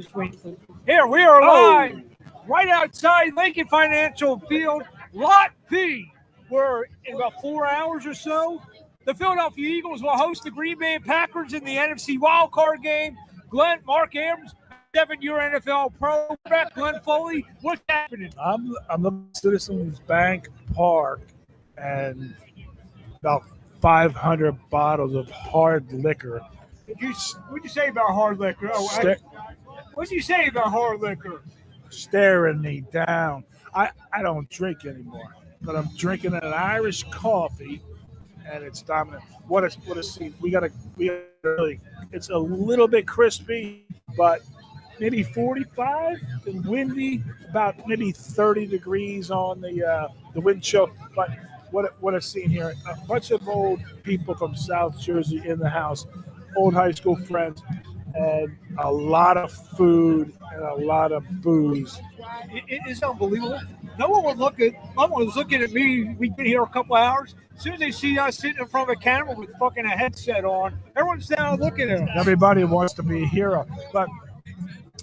Just wait for. Here we are live, right outside Lincoln Financial Field, Lot P. We're in about 4 hours or so. The Philadelphia Eagles will host the Green Bay Packers in the NFC wildcard game. Marc, Abrams, 7-year NFL pro quarterback, Glenn Foley. What's happening? I'm looking at Citizens Bank Park and about 500 bottles of hard liquor. What'd you say about hard liquor? What'd you say about hard liquor? Staring me down. I don't drink anymore, but I'm drinking an Irish coffee, and it's dominant. What a scene! We got really. It's a little bit crispy, but maybe 45 and windy. About maybe 30 degrees on the wind chill. But what a scene here! A bunch of old people from South Jersey in the house, old high school friends, and a lot of food and a lot of booze. It is unbelievable. No one was looking at me. We've been here a couple of hours. As soon as they see us sitting in front of a camera with fucking a headset on, everyone's down looking at us. Everybody wants to be a hero, but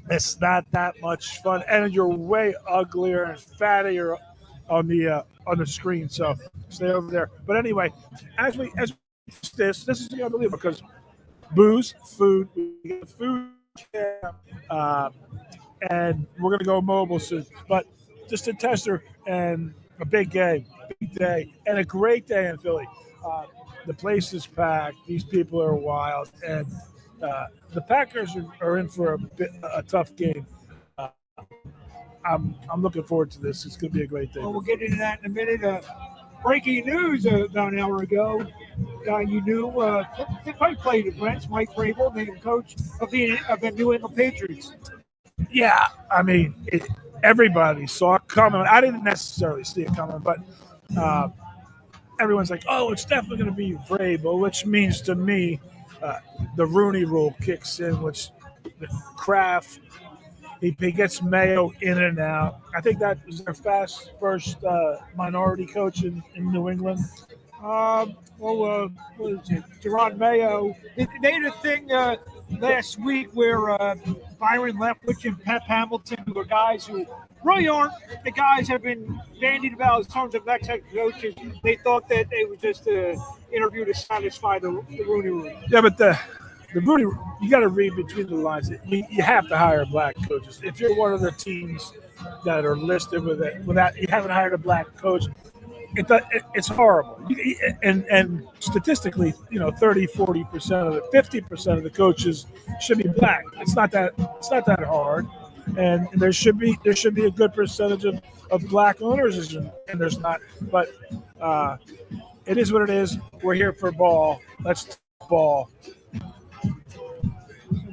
it's not that much fun. And you're way uglier and fattier on the screen. So stay over there. But anyway, as this is unbelievable because booze, food, and we're going to go mobile soon. But just a tester and a big day, and a great day in Philly. The place is packed. These people are wild, and the Packers are in for a tough game. I'm looking forward to this. It's going to be a great day. Well, we'll get into that in a minute. Breaking news about an hour ago. You knew they probably played at Brent's, Mike Vrabel, named coach of the New England Patriots. Yeah, I mean, everybody saw it coming. I didn't necessarily see it coming, but everyone's like, "Oh, it's definitely going to be Vrabel," which means to me, the Rooney Rule kicks in, which the Kraft. He gets Mayo in and out. I think that was their first minority coach in New England. What is it? Gerard Mayo. They had a thing last week where Byron Leftwich and Pep Hamilton, who are guys who really aren't the guys have been bandied about in terms of next head coaches. They thought that they would just interview to satisfy the Rooney Rule. Yeah, but the Rooney, you got to read between the lines. You have to hire black coaches. If you're one of the teams that are listed without you haven't hired a black coach, it's horrible. And statistically, 30-40% of it, 50% of the coaches should be black. It's not that hard, and there should be a good percentage of black owners, and there's not. But it is what it is. We're here for ball. Let's talk ball.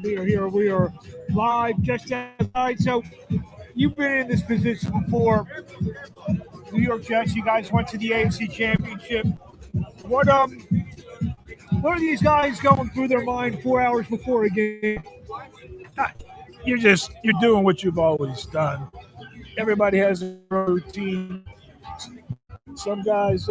We are here. We are live just outside. So you've been in this position before. New York Jets. You guys went to the AFC Championship. What are these guys going through their mind 4 hours before a game? You're doing what you've always done. Everybody has a routine. Some guys.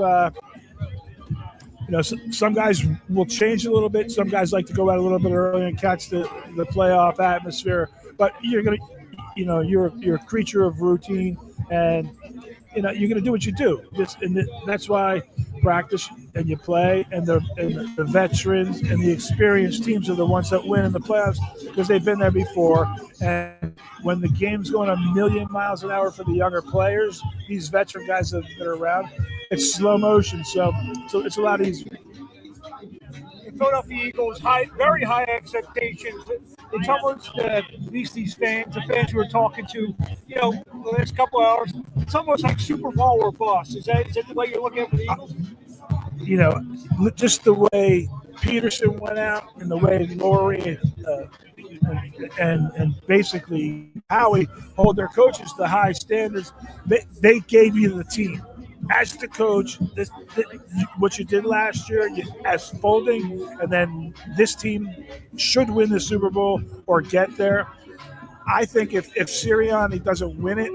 Some guys will change a little bit. Some guys like to go out a little bit early and catch the playoff atmosphere. But you're a creature of routine, and you're gonna do what you do. That's why practice and you play, and the veterans and the experienced teams are the ones that win in the playoffs because they've been there before. And when the game's going a million miles an hour for the younger players, these veteran guys that are around, it's slow motion, so it's a lot easier. The Philadelphia Eagles, very high expectations. It's almost, at least these fans, the fans who are talking to, the last couple of hours, it's almost like Super Bowl or bust. Is that the way you're looking at the Eagles? Just the way Peterson went out and the way Laurie and basically Howie hold their coaches to high standards, they gave you the team. As the coach, what you did last year, as folding, and then this team should win the Super Bowl or get there. I think if Sirianni doesn't win it,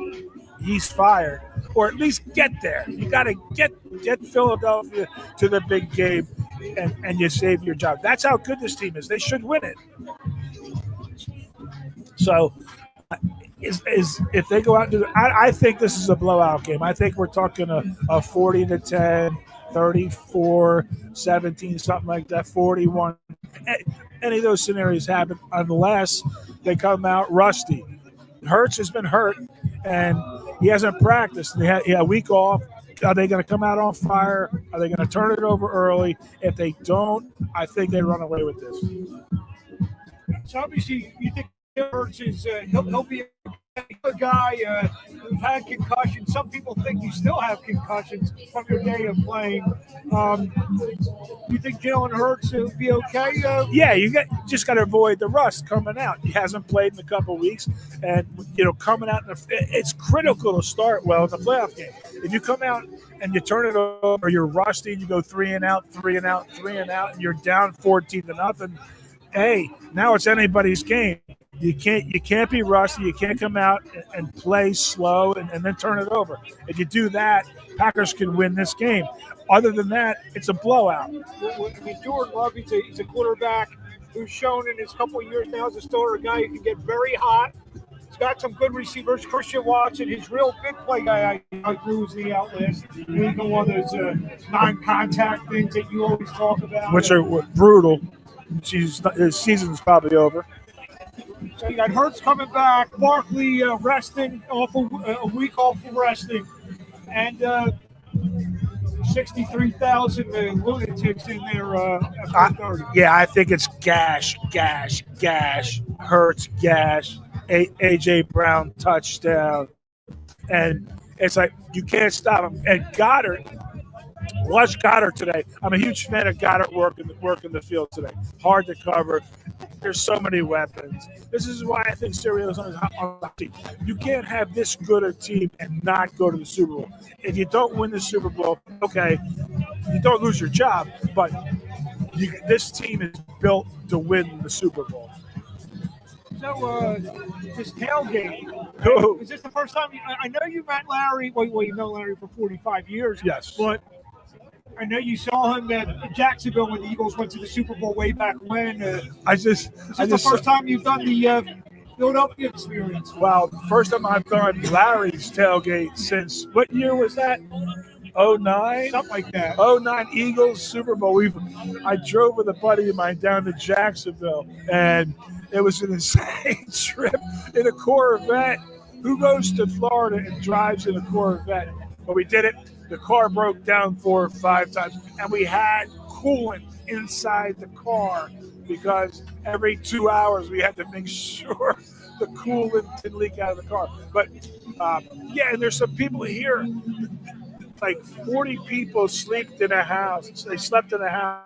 he's fired, or at least get there. You got to get Philadelphia to the big game, and you save your job. That's how good this team is. They should win it. So is if they go out and do I think this is a blowout game. I think we're talking a 40-10, 34-17, something like that, 41. Any of those scenarios happen unless they come out rusty. Hurts has been hurt, and he hasn't practiced. He had a week off. Are they going to come out on fire? Are they going to turn it over early? If they don't, I think they run away with this. So obviously, you think Hurts is he'll be a guy who's had concussions. Some people think you still have concussions from your day of playing. You think Jalen Hurts will be okay? Yeah, just got to avoid the rust coming out. He hasn't played in a couple of weeks, and coming out, it's critical to start well in the playoff game. If you come out and you turn it over, you're rusty, and you go 3 and out, 3 and out, 3 and out, and you're down 14-0. Hey, now it's anybody's game. You can't be rusty. You can't come out and play slow and then turn it over. If you do that, Packers can win this game. Other than that, it's a blowout. Jordan Love, he's a quarterback who's shown in his couple of years now as a starter, a guy who can get very hot. He's got some good receivers. Christian Watson, his real big play guy, I agree with the outlast. Even one of those non-contact things that you always talk about. Which are brutal. His season's probably over. So you got Hurts coming back, Barkley resting off a week off of resting, and 63,000 lunatics in there after 30. Yeah, I think it's gash, Hurts, gash, A.J. Brown touchdown, and it's like you can't stop him. And Goddard. Watch Goddard today. I'm a huge fan of Goddard working the field today. Hard to cover. There's so many weapons. This is why I think Sirianni's on the team. You can't have this good a team and not go to the Super Bowl. If you don't win the Super Bowl, okay, you don't lose your job, but this team is built to win the Super Bowl. So, this tailgate, is this the first time? I know you met Larry. Well, you know Larry for 45 years. Yes. But I know you saw him at Jacksonville when the Eagles went to the Super Bowl way back when. Is this the first time you've done the Philadelphia experience? Well, first time I've done Larry's tailgate since, what year was that? 09? Something like that. 09 Eagles Super Bowl. I drove with a buddy of mine down to Jacksonville, and it was an insane trip in a Corvette. Who goes to Florida and drives in a Corvette? But we did it. The car broke down 4 or 5 times, and we had coolant inside the car because every 2 hours we had to make sure the coolant didn't leak out of the car. But, and there's some people here, like 40 people slept in a house. They slept in a house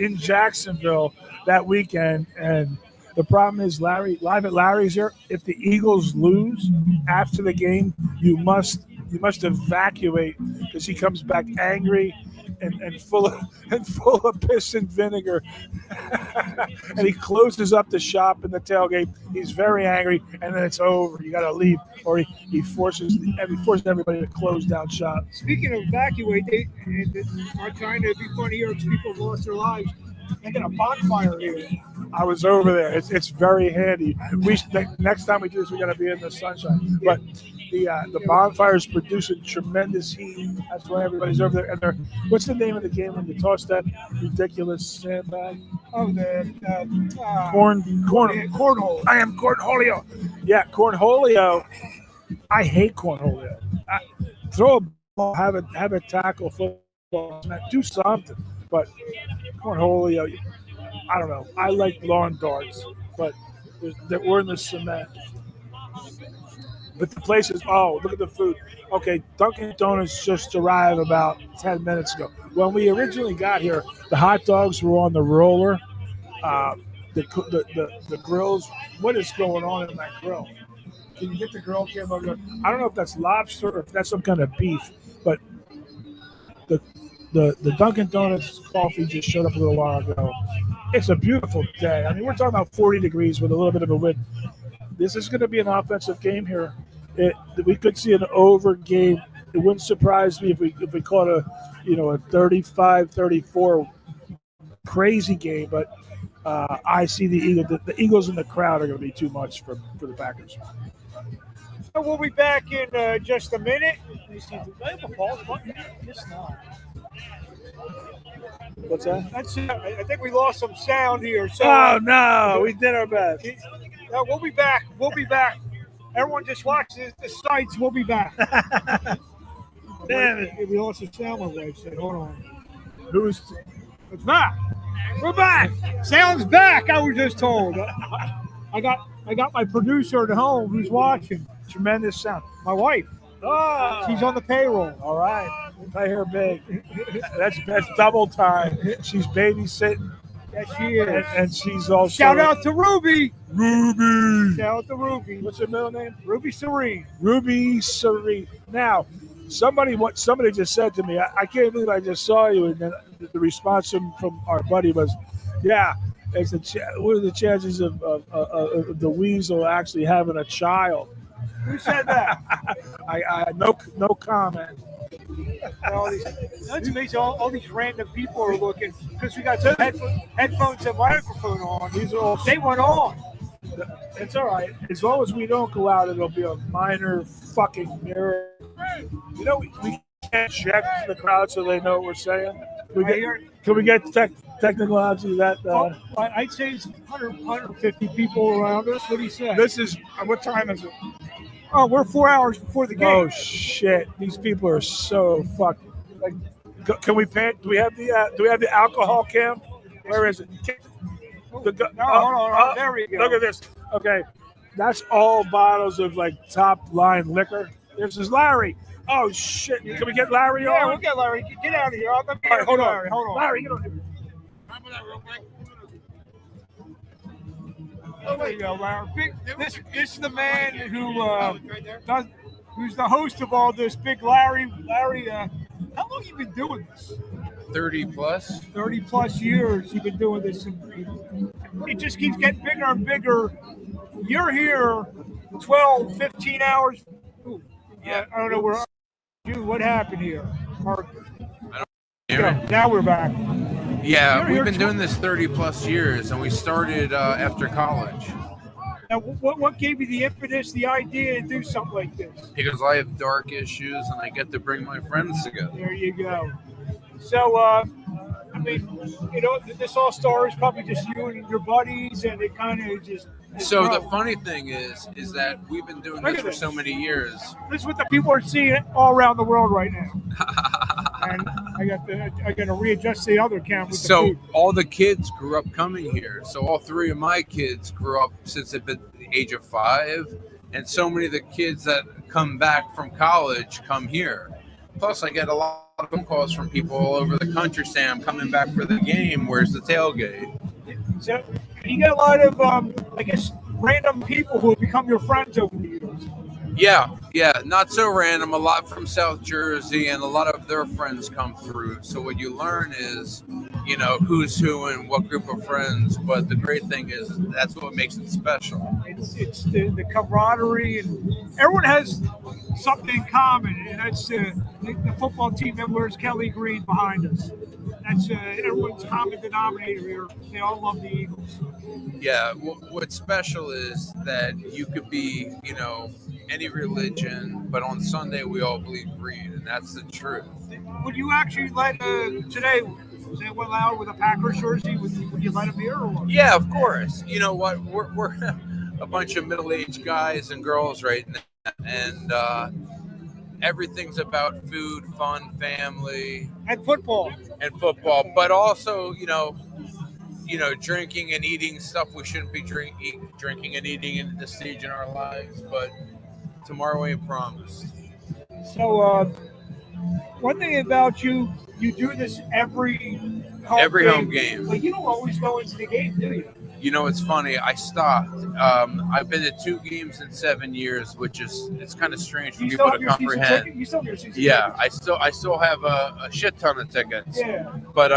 in Jacksonville that weekend, and the problem is Live at Larry's here. If the Eagles lose after the game, you must evacuate because he comes back angry and full of piss and vinegar, and he closes up the shop in the tailgate. He's very angry, and then it's over. You got to leave, or he forces everybody to close down shop. Speaking of evacuate, they are trying to be funny here because people lost their lives. They got a bonfire here. I was over there. It's very handy. Next time we do this, we got to be in the sunshine. But the bonfire is producing tremendous heat. That's why everybody's over there. And what's the name of the game when you toss that ridiculous sandbag? Oh, the cornhole. I am cornholio. Yeah, cornholio. I hate cornholio. Throw a ball, have a tackle, football, do something. But cornholio, I don't know. I like lawn darts, but we're in the cement. But the place is, look at the food. Okay, Dunkin' Donuts just arrived about 10 minutes ago. When we originally got here, the hot dogs were on the roller. The grills, what is going on in that grill? Can you get the grill camera? I don't know if that's lobster or if that's some kind of beef, but the Dunkin' Donuts coffee just showed up a little while ago. It's a beautiful day. I mean, we're talking about 40 degrees with a little bit of a wind. This is going to be an offensive game here. We could see an over game. It wouldn't surprise me if we caught a 35-34 crazy game. But I see the Eagles. The Eagles in the crowd are going to be too much for the Packers. So we'll be back in just a minute. You see, do I have a pause button? It's not. What's that? That's it. I think we lost some sound here. So Oh no, we did our best. we'll be back. We'll be back. Everyone just watch the sites. We'll be back. Damn it! We lost the sound. My wife said, "Hold on." Who's? It's back. We're back. Sound's back. I was just told. I got my producer at home who's watching. Tremendous sound. My wife. Oh, She's on the payroll. all right. Pay her big. That's double time. She's babysitting. Yes, she is. And she's also Shout out to Ruby. Ruby. Shout out to Ruby. What's her middle name? Ruby Serene. Ruby Serene. Now, somebody just said to me, I can't believe I just saw you, and then the response from our buddy was, "Yeah, what are the chances of the weasel actually having a child?" Who said that? I no comment. That's amazing. All these random people are looking because we got headphones and microphone on. They went on. It's all right. As long as we don't go out, it'll be a minor fucking mirror. You know, we can't check the crowd so they know what we're saying. Can we get technology that? I'd say it's 150 people around us. What do you say? This is what time is it? Oh, we're 4 hours before the game. Oh shit! These people are so fucked. Like, can we pay? Do we have the alcohol cam? Where is it? Hold on. There we go. Look at this. Okay, that's all bottles of like top line liquor. This is Larry. Oh shit! Can we get Larry on? Yeah, we'll get Larry. Get out of here. All right, hold on. Larry, get on here. There you go, Larry. This is the man who's the host of all this. Big Larry. Larry, how long have you been doing this? 30 plus. 30 plus years you've been doing this. It just keeps getting bigger and bigger. You're here 12, 15 hours. Ooh, I don't know where. Dude, what happened here, Marc? Now we're back. Yeah, we've been doing this 30 plus years, and we started after college. Now, what gave you the impetus, the idea to do something like this? Because I have dark issues, and I get to bring my friends together. There you go. So, I mean, you know, this all starts probably just you and your buddies, and it kind of just. So the funny thing is that we've been doing this for so many years. This is what the people are seeing all around the world right now. And I got to readjust the other camera. So all the kids grew up coming here. So all three of my kids grew up since they've been the age of 5, and so many of the kids that come back from college come here. Plus, I get a lot of phone calls from people all over the country saying, "I'm coming back for the game. Where's the tailgate?" So you get a lot of, I guess, random people who have become your friends over the years. Yeah, not so random. A lot from South Jersey, and a lot of their friends come through. So what you learn is, you know, who's who and what group of friends. But the great thing is that's what makes it special. It's the camaraderie, and everyone has something in common, and that's the football team that wears Kelly green behind us. That's everyone's common denominator here. They all love the Eagles. Yeah, what's special is that you could be, you know, any religion, but on Sunday we all believe green, and that's the truth. Would you actually let today? Was anyone allowed with a Packers jersey? Would you let them here or what? Yeah, of course. You know what? We're a bunch of middle-aged guys and girls right now, and everything's about food, fun, family, and football. But also, you know, drinking and eating stuff we shouldn't be drinking and eating in this stage in our lives. But tomorrow ain't promised. So, one thing about you do this every home game. But you don't always go into the game, do you? You know, it's funny. I stopped. I've been to 2 games in 7 years, which is it's kind of strange for people to comprehend. You still have your season Yeah, tickets. I still have a shit ton of tickets. Yeah. But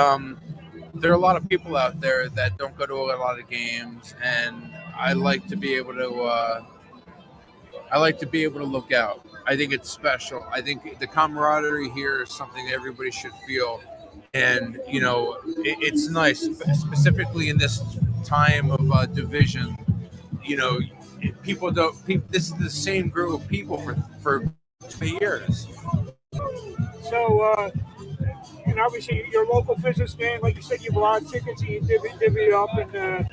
there are a lot of people out there that don't go to a lot of games, and I like to be able to. I like to be able to look out. I think it's special. I think the camaraderie here is something that everybody should feel. And, you know, it's nice, specifically in this time of division, you know, people don't. This is the same group of people for 20 years. So, and obviously you're a local businessman, like you said, you have a lot of tickets, and you divvy it up, and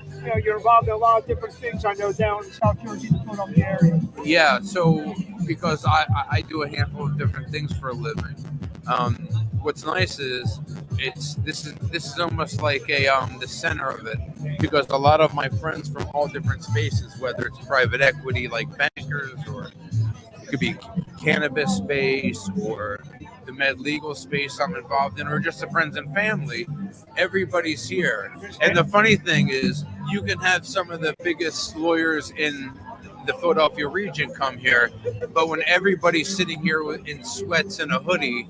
you're involved in a lot of different things. I know down in South Jersey, to put on the area. Yeah, so because I do a handful of different things for a living. What's nice is this is almost like the center of it, because a lot of my friends from all different spaces, whether it's private equity like bankers, or it could be cannabis space, or the med legal space I'm involved in, or just the friends and family, everybody's here. And the funny thing is, you can have some of the biggest lawyers in the Philadelphia region come here, but when everybody's sitting here in sweats and a hoodie,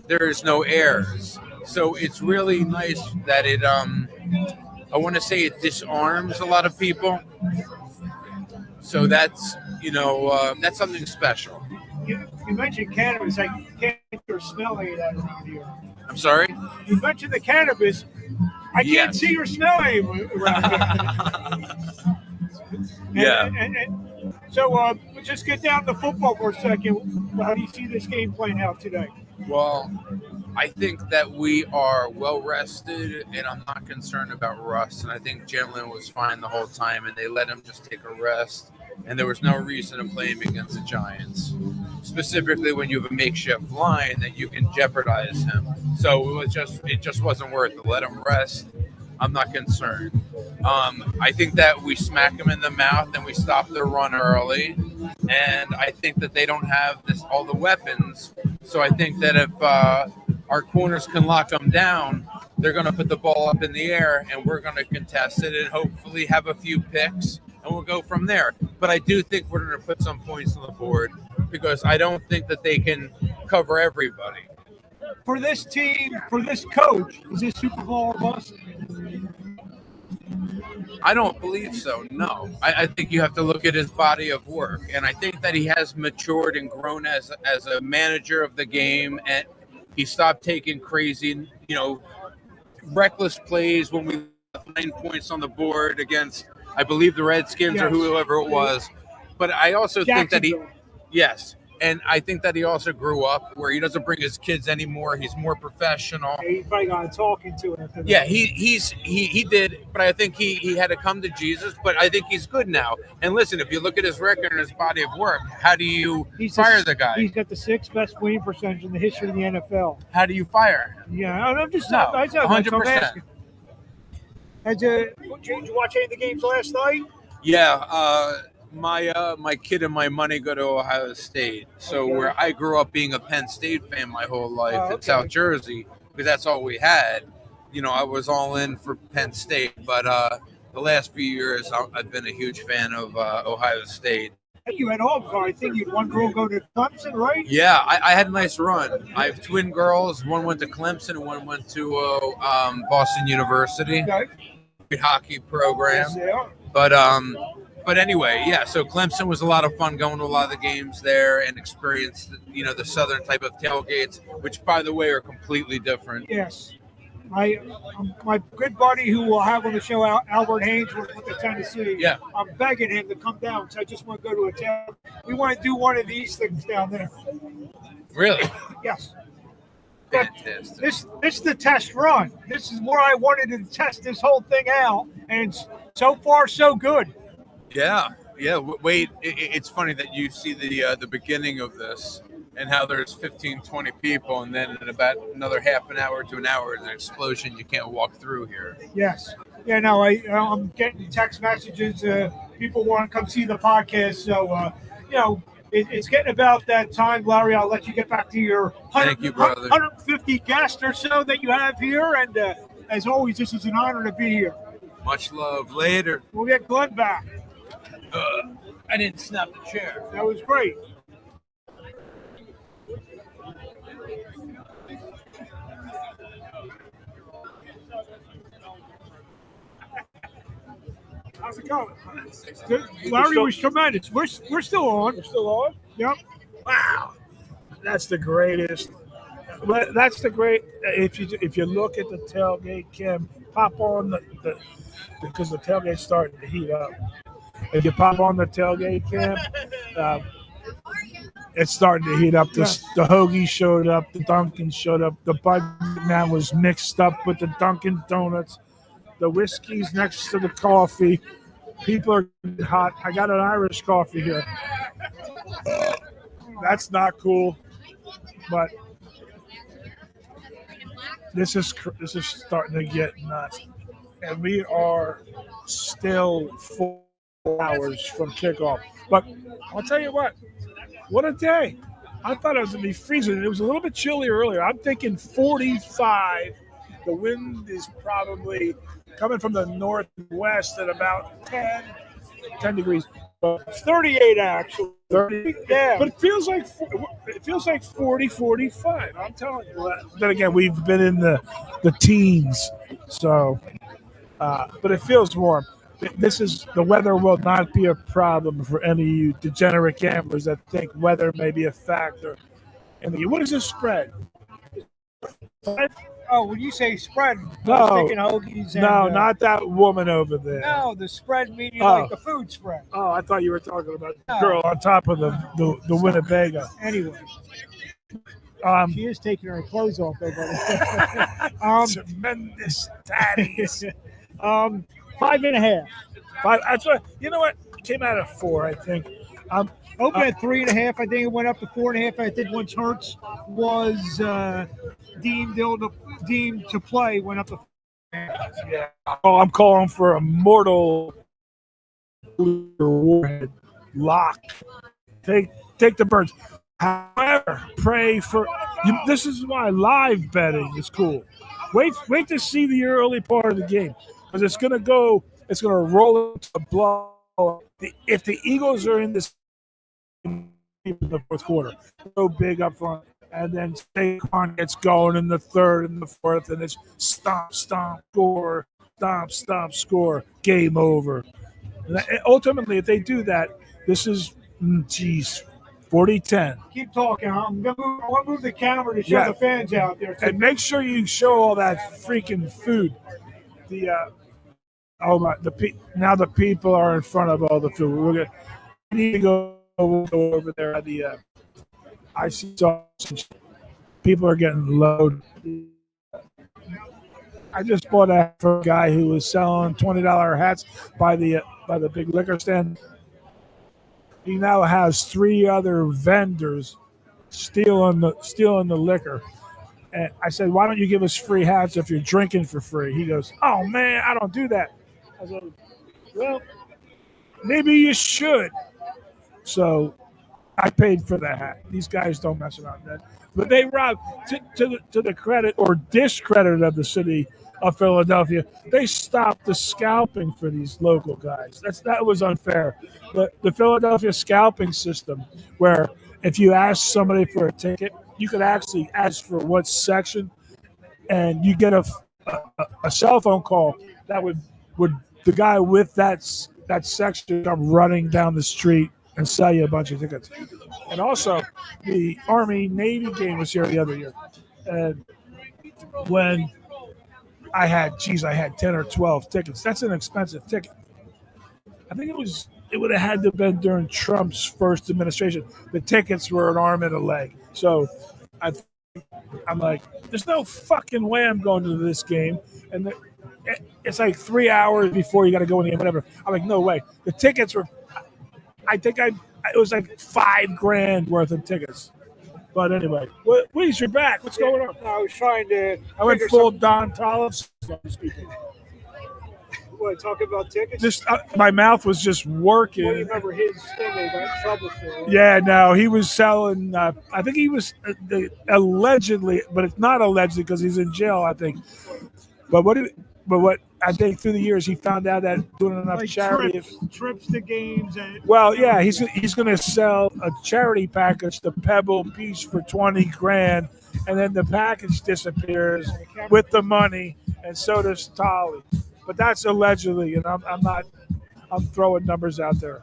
there is no airs. So it's really nice that it, I want to say it disarms a lot of people. So that's, that's something special. You mentioned cannabis. I can't get or smell any of that around here. I'm sorry? You mentioned the cannabis. I can't see or smell any around here. And so we'll just get down to football for a second. How do you see this game playing out today? Well, I think that we are well rested, and I'm not concerned about rust. And I think Jalen was fine the whole time, and they let him just take a rest. And there was no reason to play him against the Giants, specifically when you have a makeshift line that you can jeopardize him. So it just wasn't worth it. Let him rest. I'm not concerned. I think that we smack him in the mouth and we stop their run early. And I think that they don't have all the weapons. So I think that if our corners can lock them down, they're going to put the ball up in the air, and we're going to contest it and hopefully have a few picks, and we'll go from there. But I do think we're going to put some points on the board, because I don't think that they can cover everybody. For this team, for this coach, is this Super Bowl or bust? I don't believe so, no. I think you have to look at his body of work, and I think that he has matured and grown as a manager of the game, and he stopped taking crazy, reckless plays when we left 9 points on the board against, I believe, the Redskins or whoever it was. But I also think that and I think that he also grew up where he doesn't bring his kids anymore. He's more professional. He probably got talking to him. Yeah, he did, but I think he had to come to Jesus. But I think he's good now. And listen, if you look at his record and his body of work, how do you fire the guy? He's got the 6th best winning percentage in the history of the NFL. How do you fire him? Yeah, I'm just 100%. Did you watch any of the games last night? Yeah, my kid and my money go to Ohio State. So where I grew up being a Penn State fan my whole life in South Jersey, because that's all we had. I was all in for Penn State, but the last few years I've been a huge fan of Ohio State. You had all, I think you had one girl go to Clemson, right? Yeah, I had a nice run. I have twin girls. One went to Clemson and one went to Boston University. Okay. Great hockey program. Yes, they are. But anyway, yeah, so Clemson was a lot of fun going to a lot of the games there and experienced, the southern type of tailgates, which, by the way, are completely different. Yes. My good buddy who we'll have on the show, Albert Haynes, with the Tennessee. Yeah. I'm begging him to come down because I just want to go to a town. We want to do one of these things down there. Really? Yes. Fantastic. This is the test run. This is where I wanted to test this whole thing out, and so far so good. Yeah. Wait, it's funny that you see the beginning of this and how there's 15, 20 people, and then in about another half an hour to an hour, there's an explosion. You can't walk through here. Yes. Yeah, no, I'm getting text messages. People want to come see the podcast. So, it's getting about that time, Larry. I'll let you get back to your 150 guests or so that you have here. And as always, this is an honor to be here. Much love. Later. We'll get Glenn back. I didn't snap the chair. That was great. How's it going? Larry was tremendous. We're still on. We're still on? Yep. Wow. That's the greatest. But that's the great. If you look at the tailgate, Kim, pop on because the tailgate's starting to heat up. If you pop on the tailgate cam, it's starting to heat up. The hoagie showed up. The Dunkin' showed up. The Bud now was mixed up with the Dunkin' Donuts. The whiskey's next to the coffee. People are getting hot. I got an Irish coffee here. That's not cool, but this is starting to get nuts. And we are still 4 hours from kickoff. But I'll tell you what a day. I thought it was going to be freezing. It was a little bit chilly earlier. I'm thinking 45. The wind is probably coming from the northwest at about 10 degrees. But 38 actually. 30, Yeah. But it feels like 40, 45. I'm telling you. Then again, we've been in the teens, so. But it feels warm. The weather will not be a problem for any of you degenerate gamblers that think weather may be a factor. What is this spread? 5? Oh, when you say spread, No. I was thinking hoagies. And, No, not that woman over there. No, the spread meaning like the food spread. Oh, I thought you were talking about the girl on top of the Winnebago. Anyway, she is taking her clothes off, though, buddy. Tremendous daddies. 5.5. 5. That's what. You know what? It came out at 4, I think. Open at 3.5. I think it went up to 4.5. I think once Hurts was deemed to play, went up to. Yeah. Oh, I'm calling for a mortal warhead lock. Take the birds. However, pray for. This is why live betting is cool. Wait to see the early part of the game because it's going to roll into a blow. If the Eagles are in this in the fourth quarter, so big up front, and then Saquon gets going in the third and the fourth, and it's stomp, score, score, game over. And ultimately, if they do that, this is, 40-10. Keep talking. I'm going to move the camera to show the fans out there. And make sure you show all that freaking food. Now the people are in front of all the food. We need to go over there at the I see sausage. People are getting loaded. I just bought a for a guy who was selling $20 hats by the big liquor stand. He now has 3 other vendors stealing the liquor. And I said, why don't you give us free hats if you're drinking for free? He goes, oh, man, I don't do that. I said, well, maybe you should. So I paid for the hat. These guys don't mess around that. But they robbed, to the credit or discredit of the city of Philadelphia, they stopped the scalping for these local guys. That was unfair. The Philadelphia scalping system, where if you ask somebody for a ticket, you could actually ask for what section, and you get a cell phone call that would the guy with that section come running down the street and sell you a bunch of tickets. And also, the Army-Navy game was here the other year, and when I had 10 or 12 tickets. That's an expensive ticket. I think it would have had to have been during Trump's first administration. The tickets were an arm and a leg. So I'm like, there's no fucking way I'm going to this game. And it's like 3 hours before you got to go in the game, whatever. I'm like, no way. The tickets were, it was like $5,000 worth of tickets. But anyway, please, you're back. What's going on? I was trying to. I went full Don Tolliver. What, talking about tickets? Just my mouth was just working. Well, you remember his thing they got in trouble for? Right? Yeah, no, he was selling. I think he was allegedly, but it's not allegedly because he's in jail. I think. But what I think through the years he found out that doing enough like charity trips to games and he's going to sell a charity package to Pebble Beach for $20,000, and then the package disappears with the money, and so does Tolly. But that's allegedly, and I'm throwing numbers out there.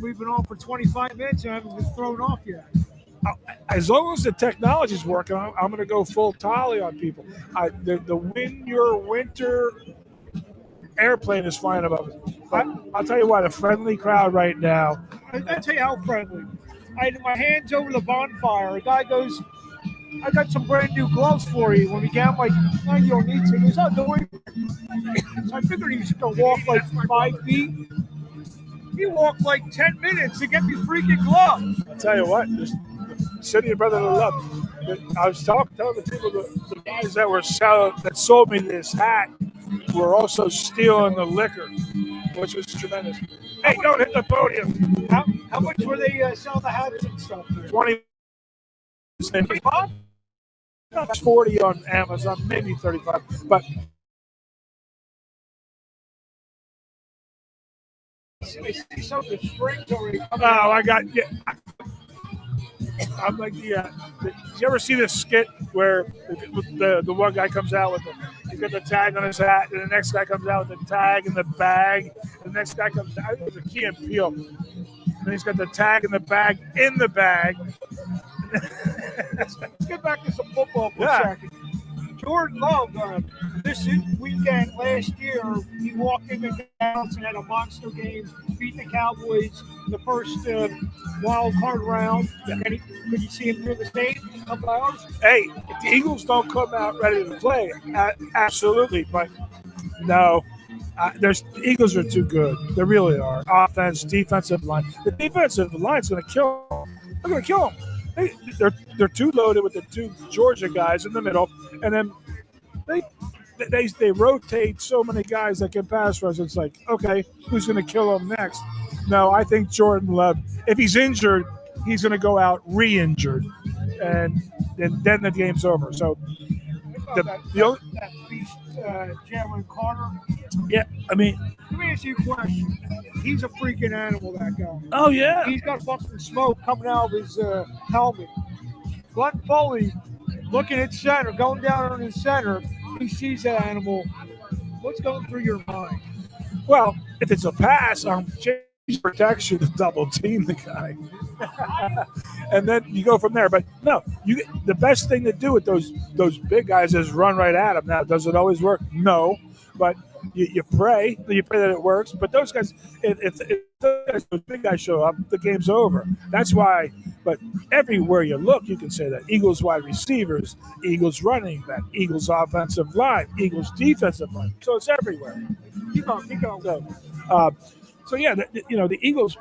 We've been on for 25 minutes and I haven't been thrown off yet. as long as the technology's working, I'm going to go full tally on people. The Win Your Winter airplane is flying above us. I'll tell you what, a friendly crowd right now. I'll tell you how friendly. I had my hands over the bonfire. A guy goes, I got some brand new gloves for you. When we get, I'm like, no, you don't need to. He goes, oh, don't worry. So I figured he was going to walk like 5 feet. He walked like 10 minutes to get me freaking gloves. I'll tell you what, the City of Brotherly Love. I was telling the people, the guys that sold me this hat were also stealing the liquor, which was tremendous. Hey, don't hit the podium. How much were they selling the hats and stuff? 20. 25? That's 40 on Amazon, maybe 35. But I see some of the strings already coming out. I'm like, did you ever see this skit where the one guy comes out with he's got the tag on his hat, and the next guy comes out with the tag in the bag, and the next guy comes out with a Key and Peele, and he's got the tag and the bag in the bag. Let's get back to some football for a second. Jordan Love, this weekend last year, he walked into Dallas and had a monster game, beat the Cowboys the first wild card round. Could you see him do the same in a couple hours? Hey, if the Eagles don't come out ready to play, absolutely. But no, the Eagles are too good. They really are. Offense, defensive line. The defensive line's going to kill them. They're going to kill them. They're too loaded with the two Georgia guys in the middle, and then they rotate so many guys that can pass rush. It's like, okay, who's going to kill them next? No, I think Jordan Love, if he's injured, he's going to go out re-injured, and then the game's over. So that beast, Jalen Carter. Yeah, I mean, let me ask you a question. He's a freaking animal, that guy. Oh, yeah. He's got fucking smoke coming out of his helmet. Glenn Foley looking at center, going down on his center. He sees that animal. What's going through your mind? Well, if it's a pass, protection to double team the guy. And then you go from there. But no, the best thing to do with those big guys is run right at them. Now, does it always work? No. But you pray that it works. But those guys, if those big guys show up, the game's over. That's why. But everywhere you look, you can say that Eagles wide receivers, Eagles running back, Eagles offensive line, Eagles defensive line. So it's everywhere. Keep going. So yeah, the Eagles.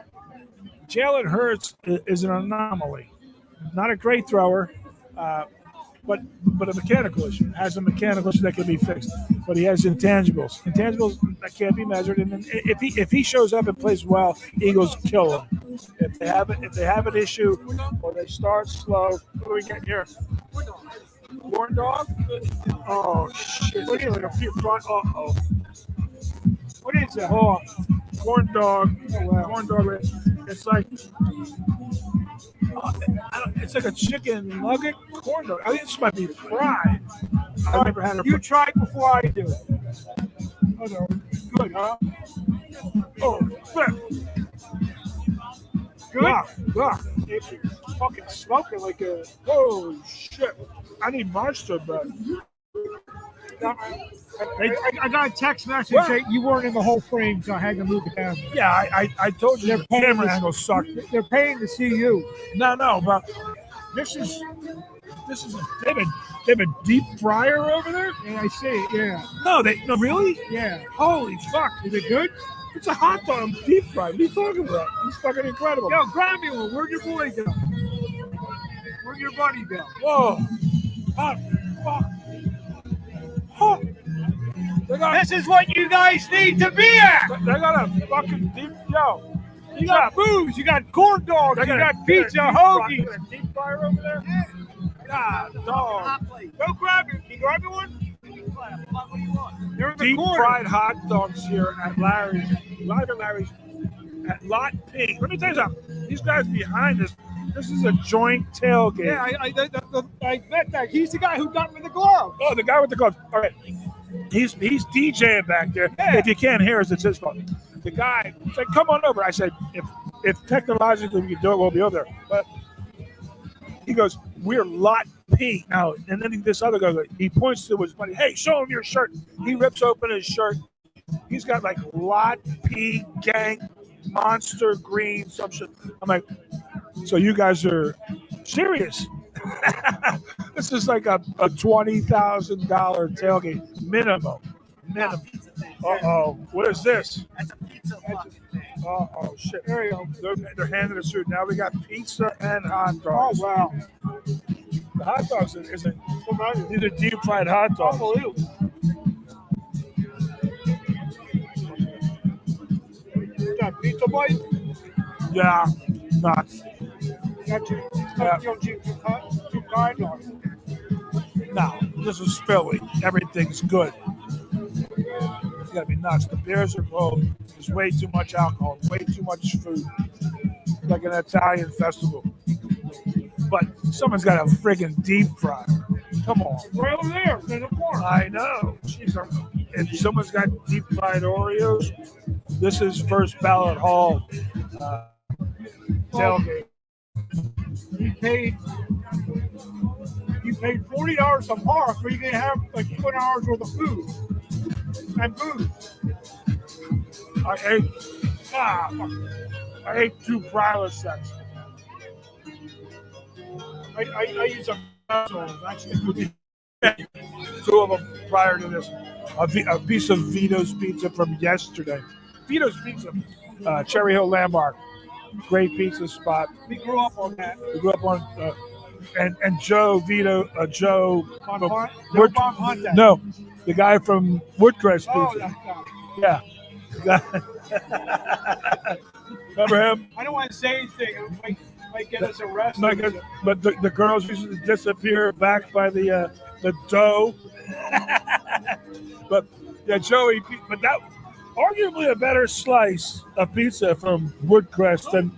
Jalen Hurts is an anomaly. Not a great thrower, but a mechanical issue. Has a mechanical issue that can be fixed. But he has intangibles that can't be measured. And if he shows up and plays well, Eagles kill him. If they have an issue or they start slow, what do we get here? Corn dog? Oh shit! Look at a few front. Uh-oh. What is that? Oh, corn dog. Oh, wow. Corn dog. It's like it's like a chicken nugget corn dog. I think this might be fried. I've never had it. You try it before I do. Oh no, good, huh? Oh, flip. Good. Wow. It's fucking smoking like a. Oh shit! I need Monster, but. I got a text message saying you weren't in the whole frame, so I had to move it down. Yeah, I told you the camera angle sucked. They're paying to see you. No, but this is they have a deep fryer over there. Yeah, I see it. Yeah. No, really? Yeah. Holy fuck! Is it good? It's a hot dog deep fried. What are you talking about? It's fucking incredible. Yo, grab me one. Where'd your boy go? Where'd your buddy go? Whoa! Hot fuck! Huh. This is what you guys need to be at. They got a fucking deep You got booze. You got corn dogs. You got pizza, hoagies. A deep fryer over there. God, dog. Go grab it. Can you grab me one? What do you want? They're in the Deep corner. fried hot dogs here at Larry's. Live at Larry's at Lot P. Let me tell you something. These guys behind us. This is a joint tailgate. Yeah, I met that. He's the guy who got me the glove. Oh, the guy with the gloves. All right. He's DJing back there. Yeah. If you can't hear us, it's his fault. The guy said, come on over. I said, if technologically we can do it, we'll be over there. But He goes, we're lot P now. And then this other guy, he points to his buddy, hey, show him your shirt. He rips open his shirt. He's got like lot P gang, monster green, some shit. I'm like, so you guys are serious? This is like a $20,000 tailgate minimum. Uh-oh. What is this? That's a pizza fucking thing. Uh-oh, shit. There you go. They're handing us food. Now we got pizza and hot Oh, dogs. wow. The hot dogs isn't these are deep fried hot dogs. Unbelievable. That pizza bite? Yeah, nuts. Got you. Yeah. Too kind on it. No, this is Philly. Everything's good. It's gotta be nuts. The beers are cold. There's way too much alcohol, way too much food. Like an Italian festival. But someone's got a friggin' deep fryer. Come on. Right over there in the corner. I know. Jeez, if someone's got deep fried Oreos, this is First Ballot Hall tailgate. You paid $40 a Marc, but you can have like 20 hours worth of food and booze. I ate 2 prior sets. I use a actually 2 of them prior to this. A piece of Vito's pizza from yesterday. Vito's Pizza, Cherry Hill Landmark. Great pizza spot. we grew up on that. We grew up on, and Joe Wood Hunt. No, the guy from Woodcrest Oh, Pizza. that guy. Yeah. Remember him? I don't want to say anything. It might get us arrested. No, but the girls used to disappear back by the dough. But yeah, Joey. But that arguably a better slice of pizza from Woodcrest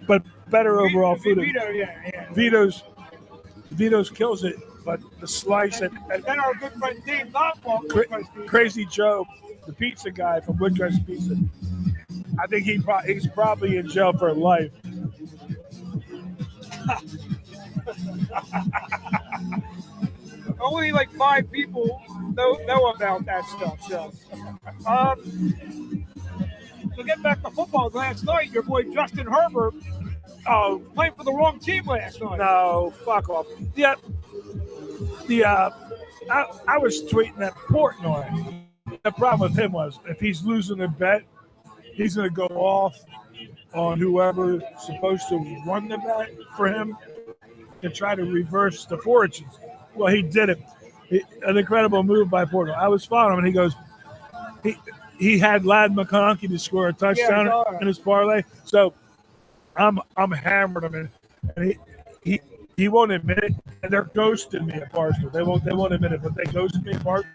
but better overall food. Vito, yeah. Vito's kills it, but the slice and Then our good friend Dave Knopfler, Crazy Joe, the pizza guy from Woodcrest Pizza. I think he's probably in jail for life. Only like 5 people know about that stuff. So get back to football. Last night, your boy Justin Herbert playing for the wrong team last night. No, fuck off. Yeah, I was tweeting at Portnoy. The problem with him was if he's losing a bet, he's going to go off on whoever's supposed to run the bet for him to try to reverse the fortunes. Well, he did it. An incredible move by Portnoy. I was following him, and he goes, he had Ladd McConkey to score a touchdown in his parlay. So I'm hammering him, and he won't admit it. And they're ghosting me at Barstool. They won't admit it, but they ghosted me at Barstool.